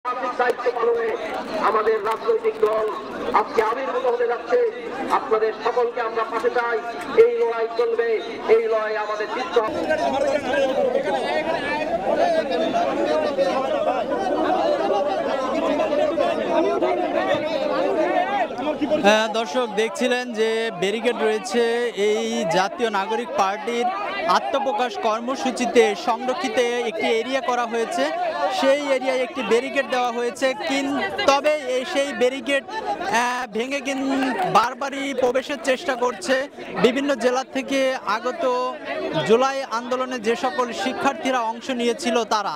দায়িত্ব পালনে আমাদের রাজনৈতিক দল আজকে আবির্ভূত হতে যাচ্ছে। আপনাদের সকলকে আমরা পাশে চাই। এই লড়াই চলবে, এই লড়াই আমাদের জিততে হবে। দর্শক দেখছিলেন যে ব্যারিকেড রয়েছে এই জাতীয় নাগরিক পার্টির আত্মপ্রকাশ কর্মসূচিতে সংরক্ষিত একটি এরিয়া করা হয়েছে। সেই এরিয়ায় একটি ব্যারিকেড দেওয়া হয়েছে, তবে সেই ব্যারিকেড ভেঙে বারবারই প্রবেশের চেষ্টা করছে বিভিন্ন জেলা থেকে আগত জুলাই আন্দোলনে যে সকল শিক্ষার্থীরা অংশ নিয়েছিল তারা।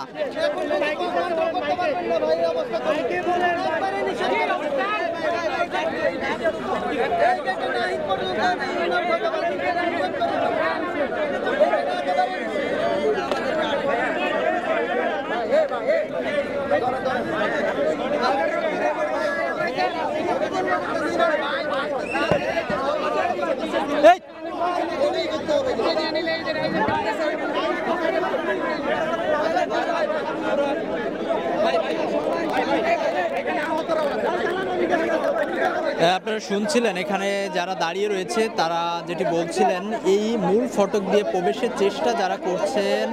আপনারা শুনছিলেন এখানে যারা দাঁড়িয়ে রয়েছে তারা যেটি বলছিলেন, এই মূল ফটক দিয়ে প্রবেশের চেষ্টা যারা করছেন,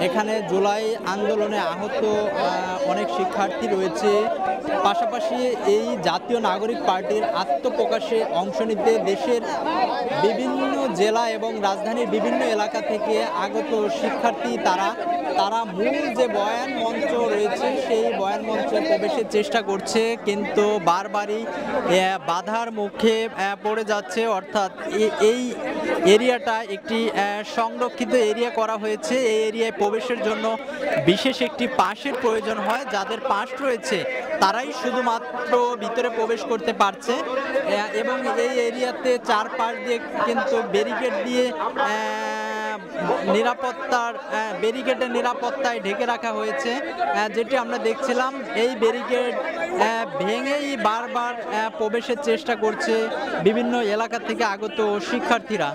এখানে জুলাই আন্দোলনে আহত অনেক শিক্ষার্থী রয়েছে। পাশাপাশি এই জাতীয় নাগরিক পার্টির আত্মপ্রকাশে অংশ নিতে দেশের বিভিন্ন জেলা এবং রাজধানীর বিভিন্ন এলাকা থেকে আগত শিক্ষার্থী তারা মূল যে বয়ান মঞ্চ রয়েছে সেই বয়ান মঞ্চে প্রবেশের চেষ্টা করছে, কিন্তু বারবারই বাধার মুখে পড়ে যাচ্ছে। অর্থাৎ এই এরিয়াটা একটি সংরক্ষিত এরিয়া করা হয়েছে। এই এরিয়ায় প্রবেশের জন্য বিশেষ একটি পাসের প্রয়োজন হয়। যাদের পাস রয়েছে তারাই শুধুমাত্র ভিতরে প্রবেশ করতে পারছে এবং এই এরিয়াতে চারপাশ দিয়ে কিন্তু ব্যারিকেড দিয়ে ব্যারিকেডের নিরাপত্তায় ঢেকে রাখা হয়েছে। যেটি আমরা দেখছিলাম, এই ব্যারিকেড ভেঙেই বারবার প্রবেশের চেষ্টা করছে বিভিন্ন এলাকা থেকে আগত শিক্ষার্থীরা।